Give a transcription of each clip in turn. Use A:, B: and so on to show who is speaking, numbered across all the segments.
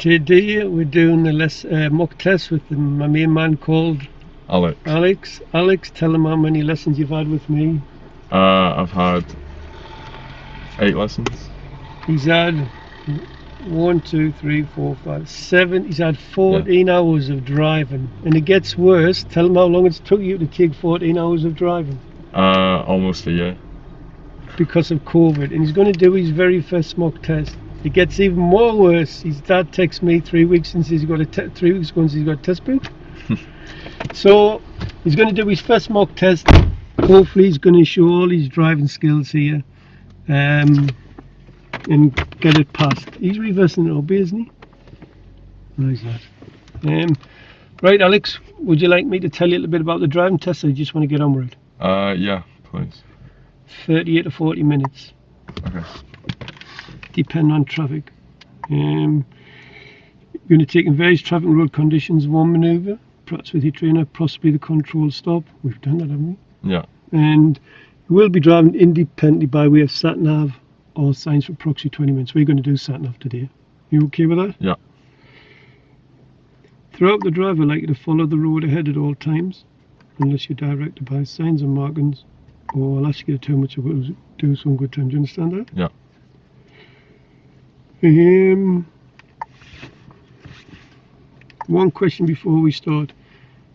A: Today we're doing the mock test with my main man called
B: Alex.
A: Alex, tell him how many lessons you've had with me.
B: I've had 8 lessons.
A: He's had 1, 2, 3, 4, 5, 7. He's had 14 hours of driving, and it gets worse. Tell him how long it's took you to take 14 hours of driving.
B: Almost a year.
A: Because of COVID, and he's going to do his very first mock test. It gets even more worse. His dad texts me 3 weeks since he's got 3 weeks ago since he's got a test book. So he's going to do his first mock test. Hopefully he's going to show all his driving skills here, and get it passed. He's reversing it up, isn't he? No, he's not. Right, Alex, would you like me to tell you a little bit about the driving test, or you just want to get on with it?
B: Yeah, please.
A: 38 to 40 minutes.
B: Okay.
A: Depending on traffic. You're going to take in various traffic and road conditions, one manoeuvre, perhaps with your trainer, possibly the control stop. We've done that, haven't we?
B: Yeah.
A: And you will be driving independently by way of sat-nav or signs for approximately 20 minutes. We're going to do sat-nav today. You okay with that?
B: Yeah.
A: Throughout the drive, I'd like you to follow the road ahead at all times, unless you're directed by signs and markings, or I'll ask you to tell me what you will do some good time. Do you understand that?
B: Yeah.
A: One question before we start.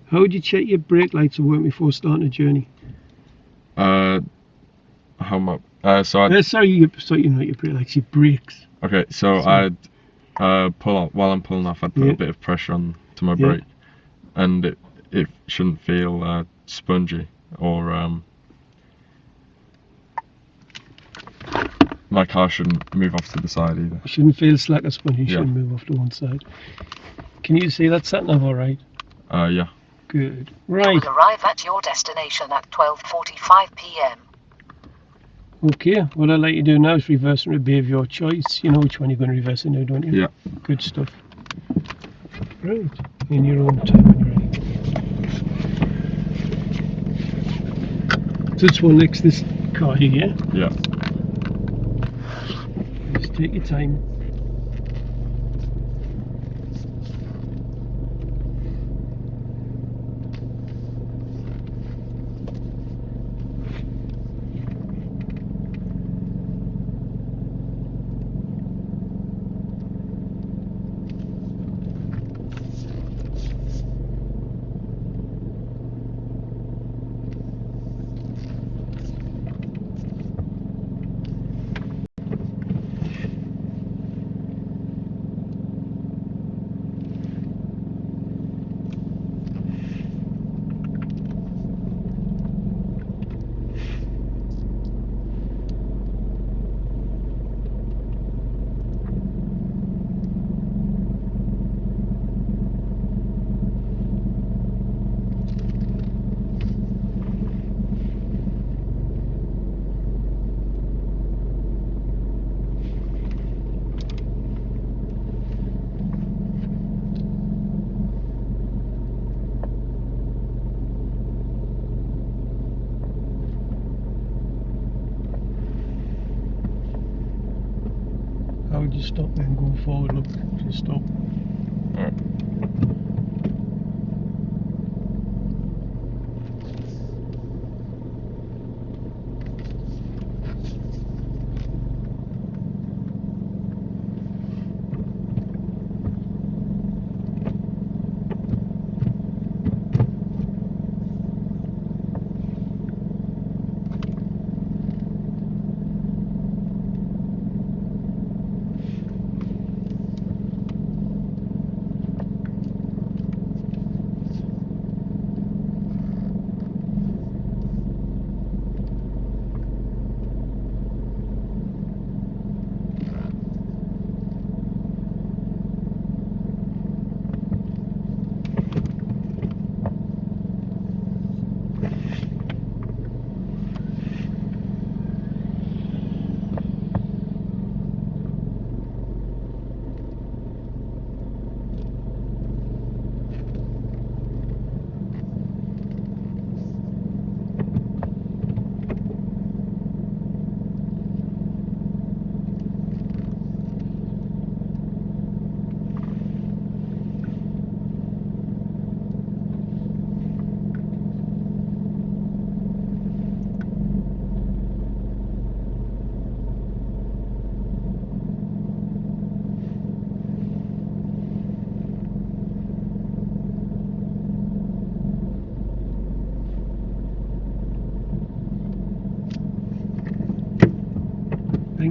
A: How would you check your brake lights will work before starting a journey?
B: How much?
A: Sorry, you know your brake lights, your brakes.
B: Okay, so I'd pull off while I'm pulling off. I'd put a bit of pressure on to my brake, and it shouldn't feel spongy or my car shouldn't move off to the side either.
A: It shouldn't feel slack or spongy. You shouldn't move off to one side. Can you see that sat nav all right?
B: Yeah.
A: Good. Right.
C: You will arrive at your destination at 12:45 p.m.
A: Okay, what I'd like you to do now is reverse and obey of your choice. You know which one you're going to reverse now, don't you?
B: Yeah.
A: Good stuff. Right. In your own time when you're ready. So this one next to this car here,
B: yeah?
A: Yeah. Just take your time. How would you stop then? Go forward, look, just stop.
B: Alright.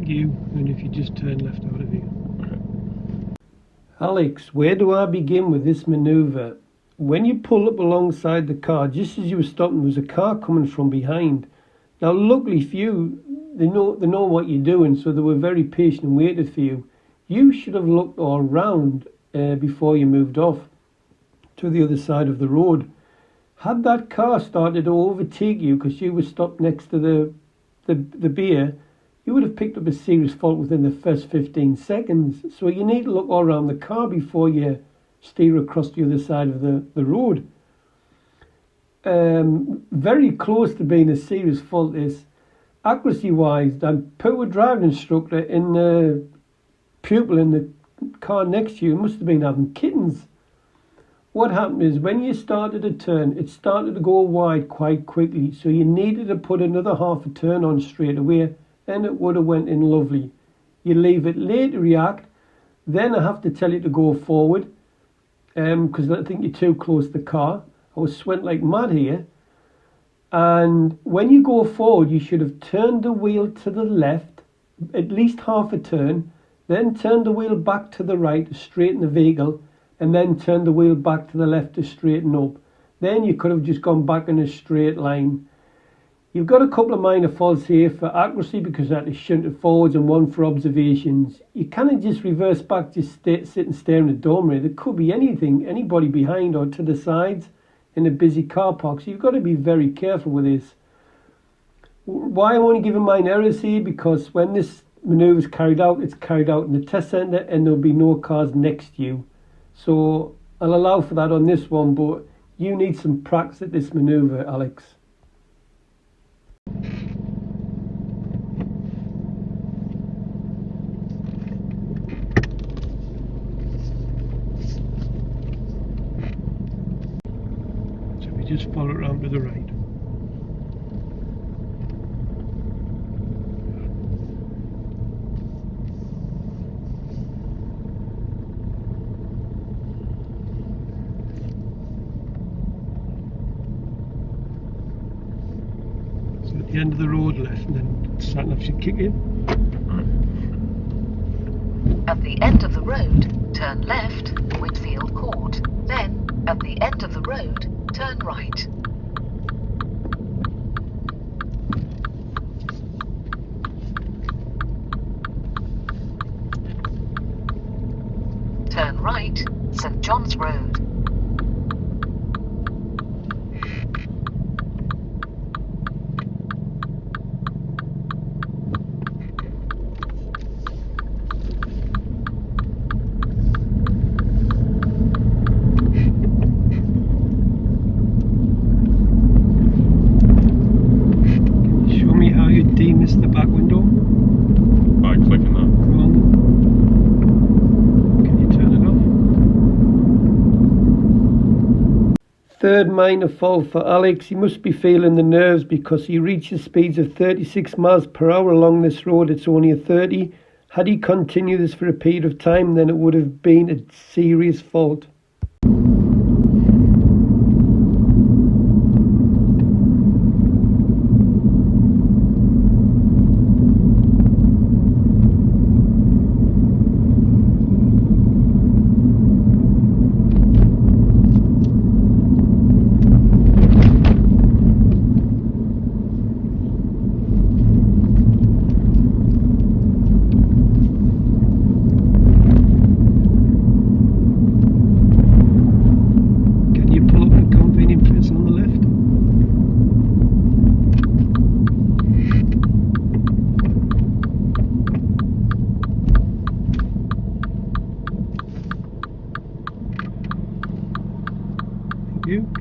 A: Thank you. And if you just turn left out of here.
B: Okay.
A: Alex, where do I begin with this manoeuvre? When you pull up alongside the car, just as you were stopping, there was a car coming from behind. Now, luckily for you, they know what you're doing, so they were very patient and waited for you. You should have looked all round before you moved off to the other side of the road. Had that car started to overtake you because you were stopped next to the beer, you would have picked up a serious fault within the first 15 seconds. So you need to look all around the car before you steer across the other side of the road. Very close to being a serious fault is, accuracy-wise, the poor driving instructor in the pupil in the car next to you must have been having kittens. What happened is when you started a turn, it started to go wide quite quickly, so you needed to put another half a turn on straight away, and it would have went in lovely. You leave it late to react, then I have to tell you to go forward, because I think you're too close to the car. I was sweating like mad here. And when you go forward, you should have turned the wheel to the left, at least half a turn, then turn the wheel back to the right to straighten the vehicle, and then turn the wheel back to the left to straighten up. Then you could have just gone back in a straight line. You've got a couple of minor faults here for accuracy because I had to shunt it forwards and one for observations. You can't just reverse back, just sit and stare in the doorway. There could be anything, anybody behind or to the sides in a busy car park. So you've got to be very careful with this. Why I'm only giving minor errors here? Because when this manoeuvre is carried out, it's carried out in the test centre and there'll be no cars next to you. So I'll allow for that on this one, but you need some practice at this manoeuvre, Alex. So we just follow it around to the right. At the end of the road left, and then sat-nav should kick in.
C: At the end of the road, turn left, Whitfield Court. Then, at the end of the road, turn right. Turn right, St. John's Road.
A: Demist the back window
B: By clicking that.
A: Can you turn it off? Third minor fault for Alex. He must be feeling the nerves because he reaches speeds of 36 miles per hour along this road. It's only a 30. Had he continued this for a period of time, then it would have been a serious fault.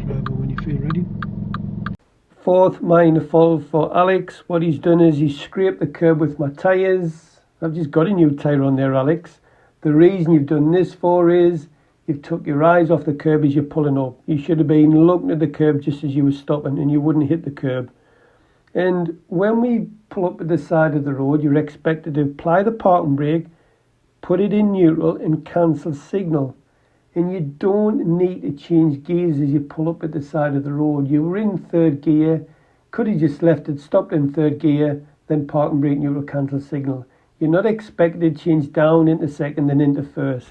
A: Driver when you feel ready. Fourth minor fault for Alex. What he's done is he's scraped the curb with my tyres. I've just got a new tyre on there, Alex. The reason you've done this for is you've took your eyes off the curb as you're pulling up. You should have been looking at the curb just as you were stopping and you wouldn't hit the curb. And when we pull up at the side of the road, you're expected to apply the parking brake, put it in neutral and cancel signal. And you don't need to change gears as you pull up at the side of the road. You were in third gear, could have just left it, stopped in third gear, then parking brake, neutral, cancel signal. You're not expected to change down into second and into first.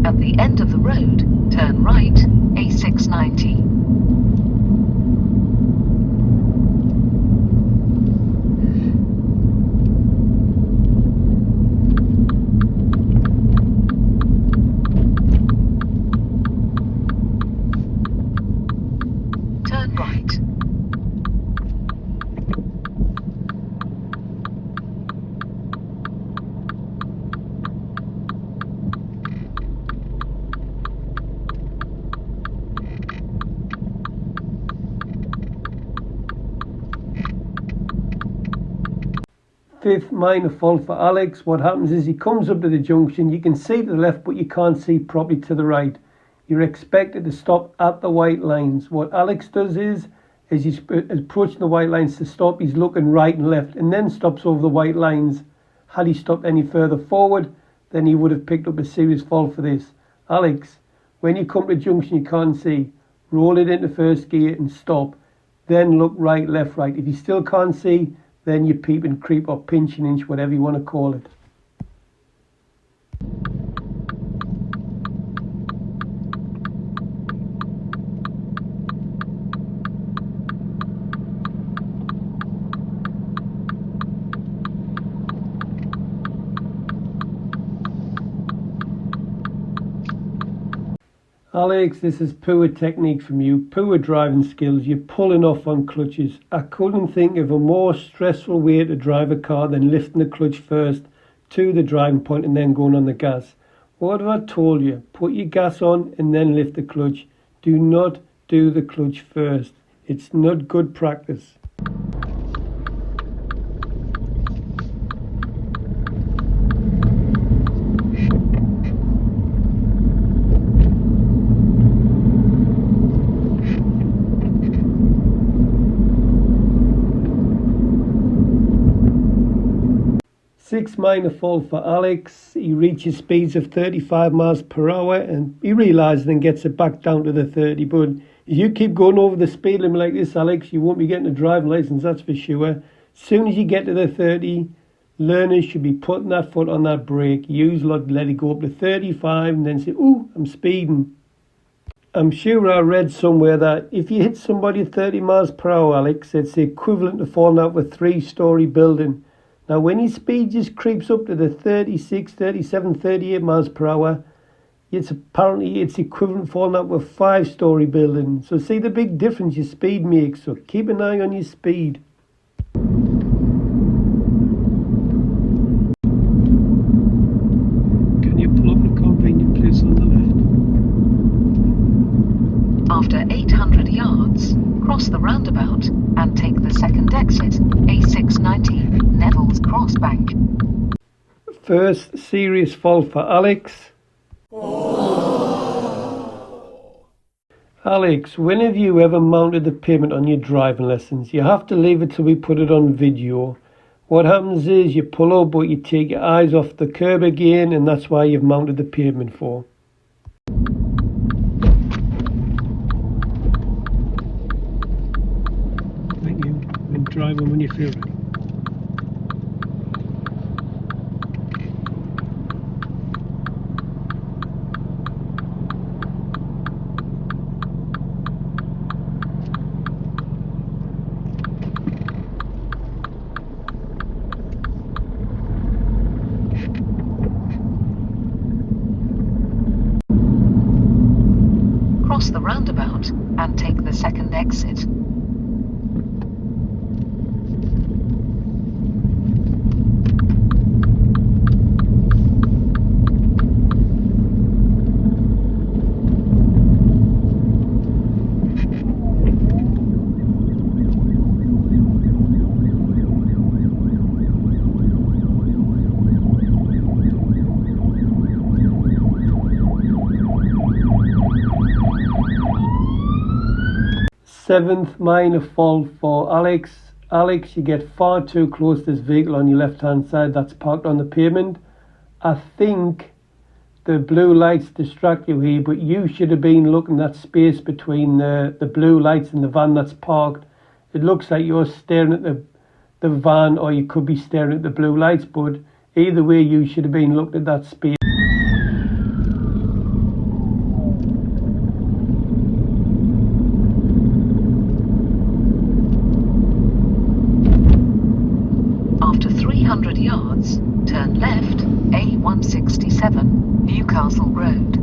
C: At the end of the road, turn right, A690. Turn right.
A: Fifth minor fault for Alex. What happens is he comes up to the junction. You can see to the left, but you can't see properly to the right. You're expected to stop at the white lines. What Alex does is, as he's approaching the white lines to stop, he's looking right and left and then stops over the white lines. Had he stopped any further forward, then he would have picked up a serious fault for this. Alex, when you come to a junction you can't see, roll it into first gear and stop. Then look right, left, right. If you still can't see, then you peep and creep or pinch and inch, whatever you want to call it. Alex, this is poor technique from you, poor driving skills. You're pulling off on clutches. I couldn't think of a more stressful way to drive a car than lifting the clutch first to the driving point and then going on the gas. What have I told you? Put your gas on and then lift the clutch. Do not do the clutch first. It's not good practice. Sixth minor fault for Alex. He reaches speeds of 35 miles per hour and he realises and gets it back down to the 30. But if you keep going over the speed limit like this, Alex, you won't be getting a driving licence, that's for sure. As soon as you get to the 30, learners should be putting that foot on that brake. Usually let it go up to 35 and then say, ooh, I'm speeding. I'm sure I read somewhere that if you hit somebody at 30 miles per hour, Alex, it's the equivalent of falling out of a 3-storey building. Now, when his speed just creeps up to the 36, 37, 38 miles per hour, it's equivalent to falling out of a 5-storey building. So see the big difference your speed makes. So keep an eye on your speed. Can you pull up the convenient place on the left?
C: After 800 yards, cross the roundabout and take the second exit, A690, Neville's Crossbank.
A: First serious fault for Alex. Alex, when have you ever mounted the pavement on your driving lessons? You have to leave it till we put it on video. What happens is you pull up but you take your eyes off the curb again, and that's why you've mounted the pavement for. Thank you. And drive when you feel ready.
C: Cross the roundabout and take the second exit.
A: 7th minor fault for Alex. Alex, you get far too close to this vehicle on your left hand side that's parked on the pavement. I think the blue lights distract you here, but you should have been looking at space between the blue lights and the van that's parked. It looks like you're staring at the van, or you could be staring at the blue lights, but either way you should have been looking at that space.
C: After 300 yards, turn left, A167, Newcastle Road.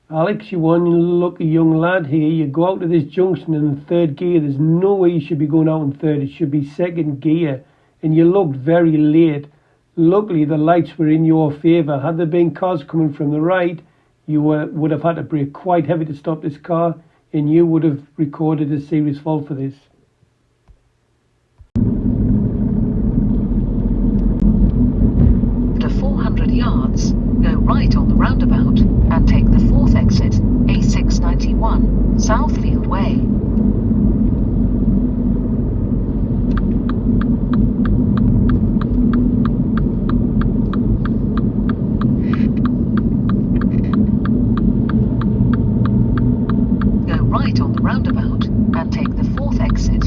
A: Alex, you're one lucky young lad here. You go out to this junction in third gear. There's no way you should be going out in third. It should be second gear. And you looked very late. Luckily, the lights were in your favour. Had there been cars coming from the right, you would have had to brake quite heavy to stop this car, and you would have recorded a serious fault for this.
C: After 400 yards, go right on the roundabout and take the 4th exit, A691, Southfield Way. Go right on the roundabout and take the 4th exit.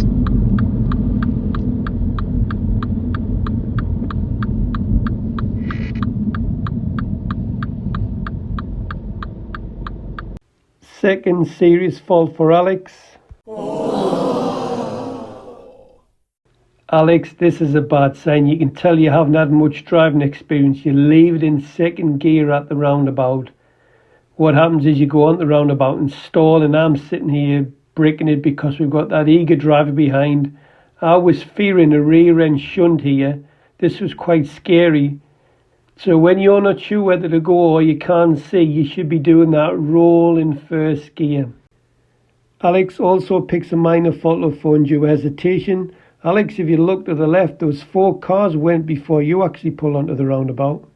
A: Second serious fault for Alex. Alex, this is a bad sign. You can tell you haven't had much driving experience. You leave it in second gear at the roundabout. What happens is you go on the roundabout and stall, and I'm sitting here braking it because we've got that eager driver behind. I was fearing a rear end shunt here. This was quite scary. So when you're not sure whether to go or you can't see, you should be doing that roll in first gear. Alex also picks a minor fault up for undue hesitation. Alex, if you look to the left, those 4 cars went before you actually pulled onto the roundabout.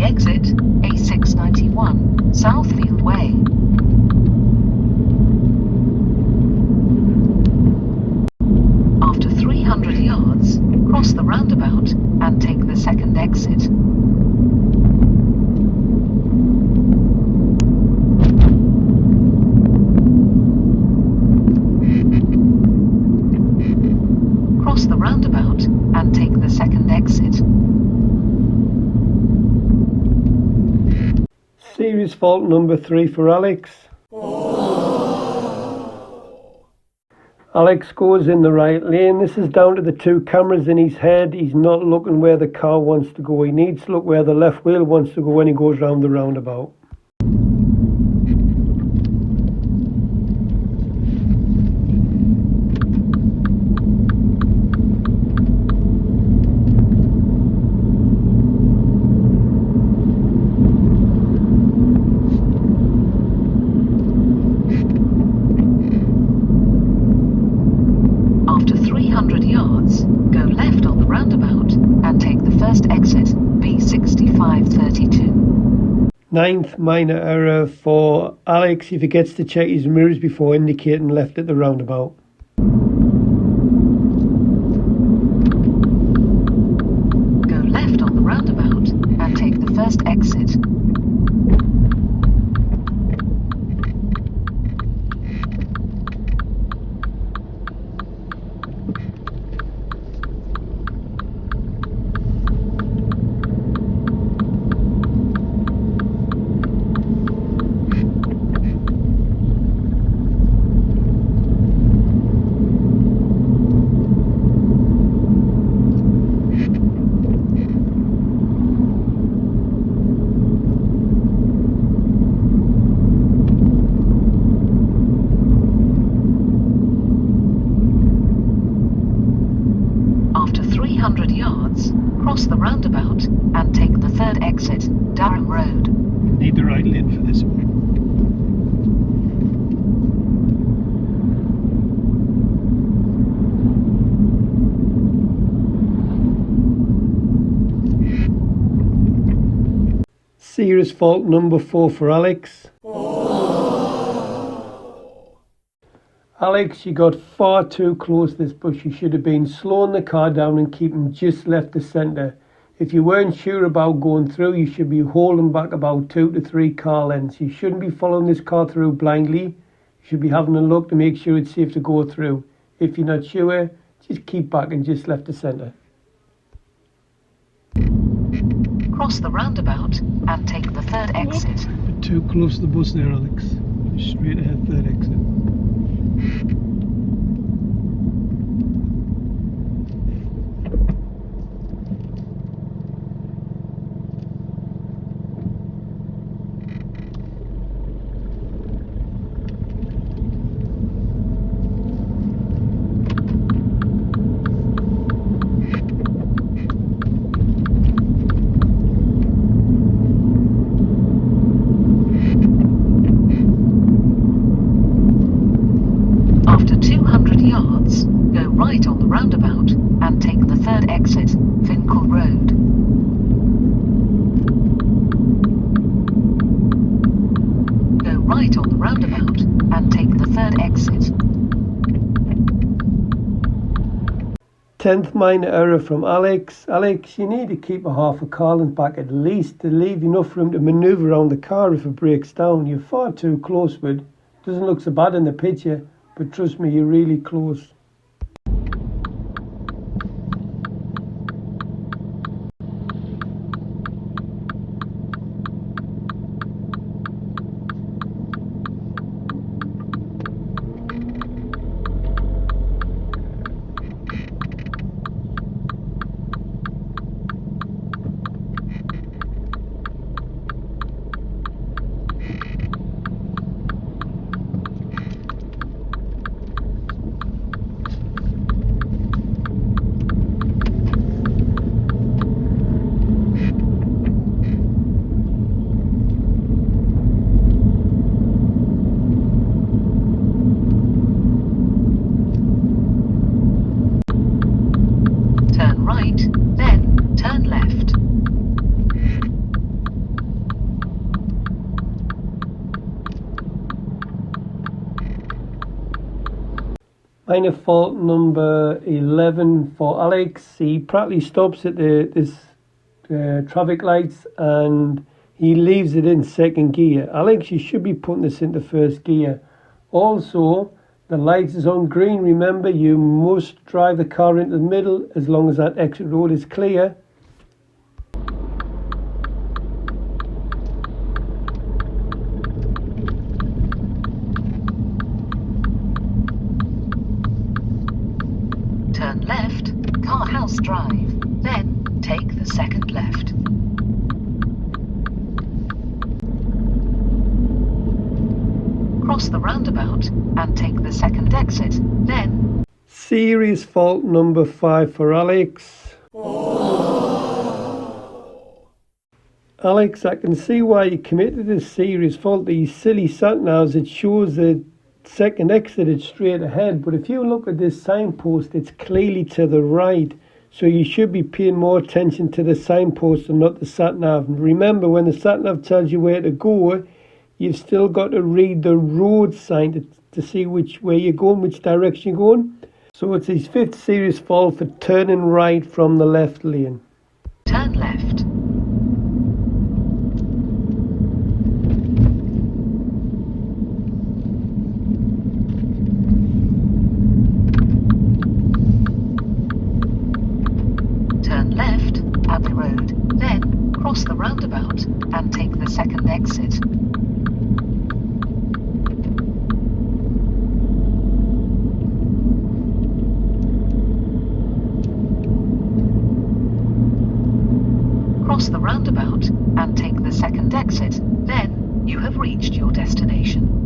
C: Exit A691, Southfield Way. After 300 yards, cross the roundabout and take the 2nd exit. Cross the roundabout and take the 2nd exit.
A: Serious fault number 3 for Alex. Alex goes in the right lane. This is down to the 2 cameras in his head. He's not looking where the car wants to go. He needs to look where the left wheel wants to go when he goes round the roundabout. Ninth minor error for Alex. He forgets to check his mirrors before indicating left at the roundabout.
C: Cross the roundabout and take the third exit, Durham Road.
A: Need the right lane for this one. Serious fault number 4 for Alex. Alex, you got far too close to this bush. You should have been slowing the car down and keeping just left of centre. If you weren't sure about going through, you should be holding back about 2 to 3 car lengths. You shouldn't be following this car through blindly. You should be having a look to make sure it's safe to go through. If you're not sure, just keep back and just left of centre.
C: Cross the roundabout and take the third exit.
A: Too close to the bus there, Alex. Straight ahead, third exit.
C: After 200 yards, go right on the roundabout and take the third exit, Finkel Road. Go right on the roundabout and take the third exit.
A: 10th minor error from Alex. Alex, you need to keep a half a car length back at least to leave enough room to manoeuvre around the car if it breaks down. You're far too close with it. Doesn't look so bad in the picture, but trust me, you're really close.
C: Turn right, then turn left.
A: Minor fault number 11 for Alex. He practically stops at this traffic lights and he leaves it in second gear. Alex, you should be putting this into first gear. Also, the lights is on green. Remember, you must drive the car into the middle as long as that exit road is clear.
C: Turn left, Car House Drive, then take the second left. Cross the roundabout and take the second exit, then...
A: Serious fault number 5 for Alex. Alex, I can see why you committed this serious fault. These silly sat-navs, it shows the second exit is straight ahead, but if you look at this signpost, it's clearly to the right. So you should be paying more attention to the signpost and not the sat-nav. And remember, when the sat-nav tells you where to go, you've still got to read the road sign to see which way you're going, which direction you're going. So it's his 5th serious fault for turning right from the left lane.
C: Turn left. Turn left at the road, then cross the roundabout and take the second exit. Cross the roundabout and take the second exit, then you have reached your destination.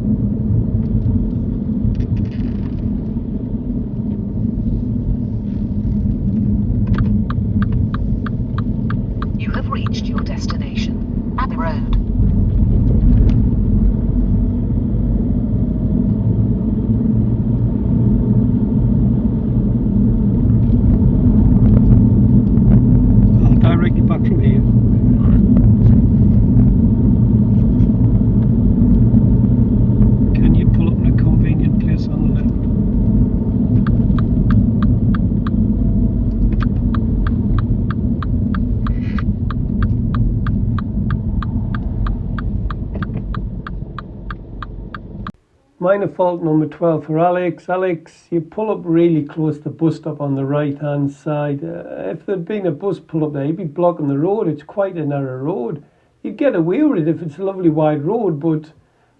A: minor fault number 12 for Alex. Alex, you pull up really close to the bus stop on the right hand side. If there'd been a bus pull up there, you'd be blocking the road. It's quite a narrow road. You'd get away with it if it's a lovely wide road, but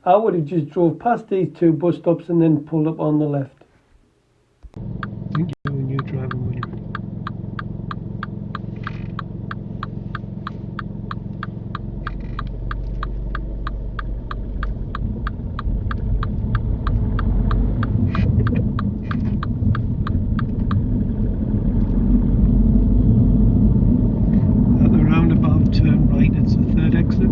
A: I would have just drove past these two bus stops and then pulled up on the left. Thank you when you're driving when you're ready. At the roundabout, turn right, it's the third exit.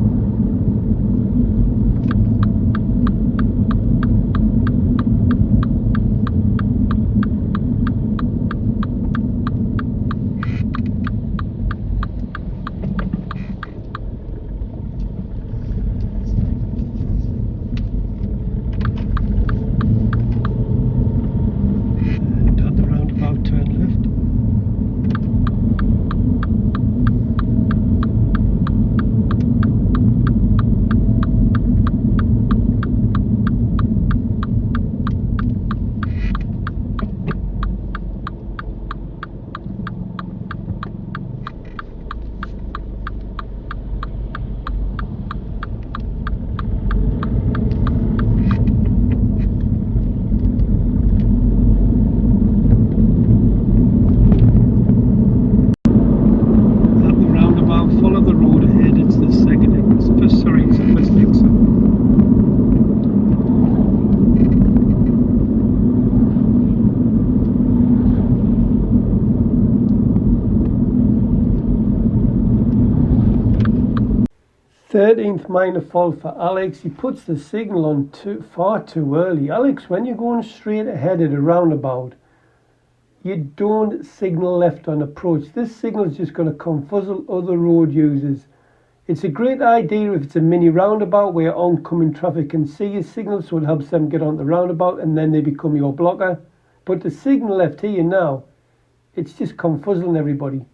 A: Thirteenth minor fault for Alex. He puts the signal on far too early. Alex, when you're going straight ahead at a roundabout, you don't signal left on approach. This signal is just going to confuzzle other road users. It's a great idea if it's a mini roundabout where oncoming traffic can see your signal, so it helps them get on the roundabout and then they become your blocker. But the signal left here now, it's just confuzzling everybody.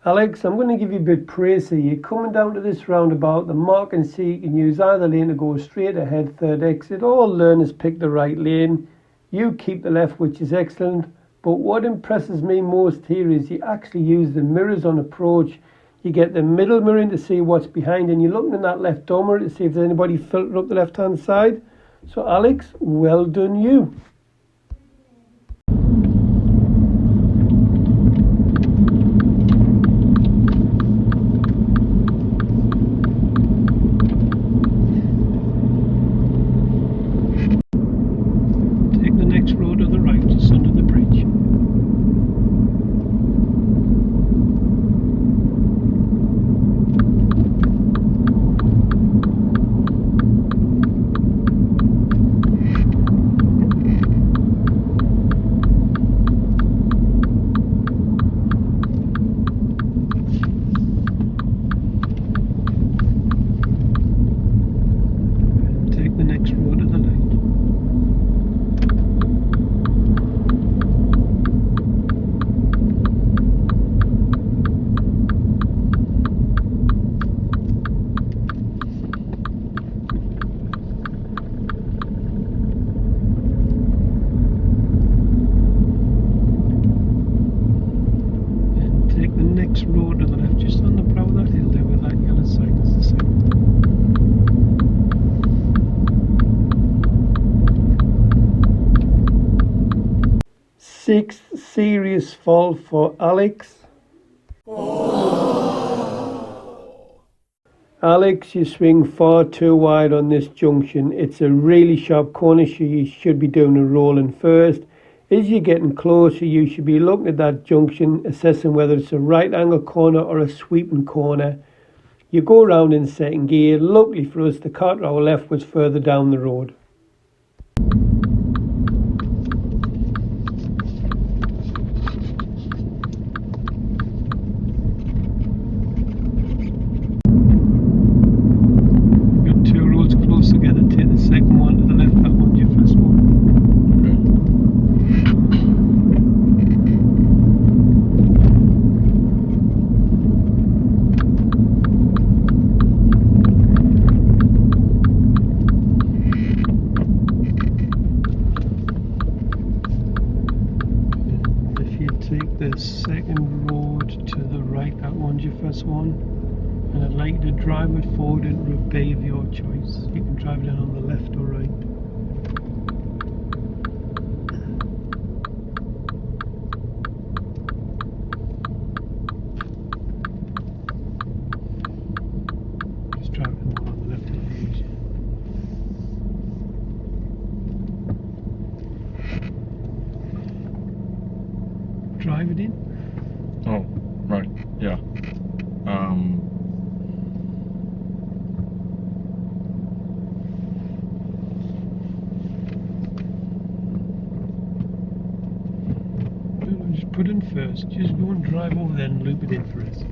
A: Alex, I'm going to give you a bit of praise here. You're coming down to this roundabout, the mark and see you can use either lane to go straight ahead, third exit. All learners pick the right lane. You keep the left, which is excellent. But what impresses me most here is you actually use the mirrors on approach. You get the middle mirror to see what's behind, and you're looking in that left door mirror to see if there's anybody filtered up the left-hand side. So Alex, well done you. Road to the left, just on the brow of that hill there where that yellow sign is the same. Sixth serious fault for Alex. Alex, you swing far too wide on this junction. It's a really sharp corner, so you should be doing a rolling first. As you're getting closer, you should be looking at that junction, assessing whether it's a right angle corner or a sweeping corner. You go around in second gear. Luckily for us, the car to our left was further down the road. second road to the right. That one's your first one. And I'd like you to drive it forward into a bay of your choice. You can drive it in on the left or right. Just drive it more on the left of the edge. Drive it in.
B: Oh, right, yeah.
A: No, just put in first. Just go and drive over there and loop it in for us.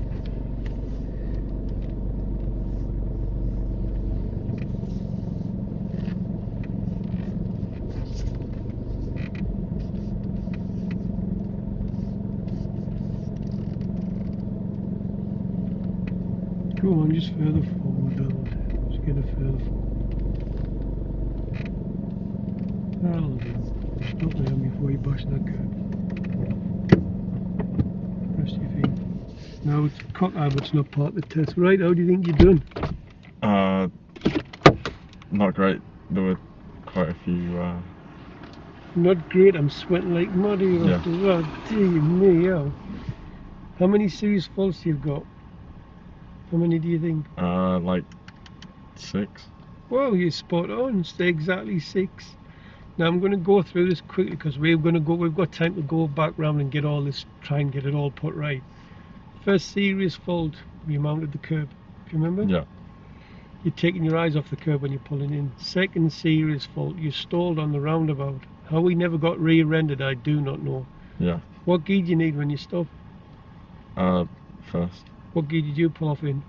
A: Go on, just further forward, Donald. Just get it further forward. That'll do. Stop there before you bash that curb. Rest your feet. No, it's cock habit's not part of the test. Right, how do you think you're done?
B: Not great. There were quite a few,
A: Not great, I'm sweating like mud here
B: Yeah.
A: after that. Dear me, oh. How many serious faults you've got? How many do you think?
B: like 6.
A: Well, you're spot on. Stay exactly 6. Now I'm going to go through this quickly because we've got time to go back round and get all this, try and get it all put right. First serious fault, you mounted the curb. Do you remember?
B: Yeah.
A: You're taking your eyes off the curb when you're pulling in. Second serious fault, you stalled on the roundabout. How we never got rear-ended, I do not know.
B: Yeah.
A: What gear do you need when you stop?
B: First.
A: What gear did you pull off in?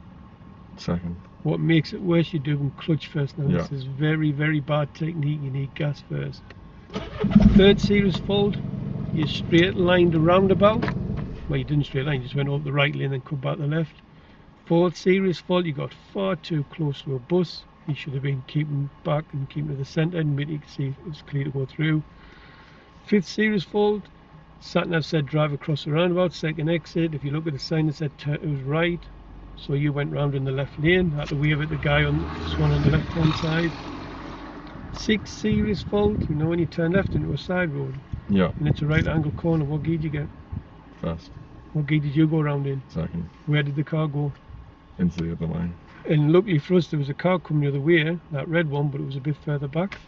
B: Second.
A: What makes it worse, you're doing clutch first. Now
B: Yeah.
A: this is very, very bad technique. You need gas first. Third serious fault, you straight lined the roundabout. Well, you didn't straight line, you just went up the right lane and cut back the left. Fourth serious fault, you got far too close to a bus. You should have been keeping back and keeping to the centre and you could see it was clear to go through. Fifth serious fault, sat-nav said drive across the roundabout, second exit. If you look at the sign, it said it was right. So you went round in the left lane, had to wave at the guy on this one on the left hand side. Sixth serious fault, you know when you turn left into a side road
B: Yeah.
A: and it's a right angle corner, what gear did you get?
B: First.
A: What gear did you go round in?
B: Second.
A: Where did the car go?
B: Into the other lane.
A: And luckily for us there was a car coming the other way, that red one, but it was a bit further back.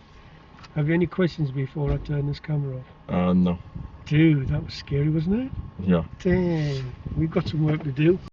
A: Have you any questions before I turn this camera off?
B: No.
A: Dude, that was scary, wasn't it?
B: Yeah.
A: Dang, we've got some work to do.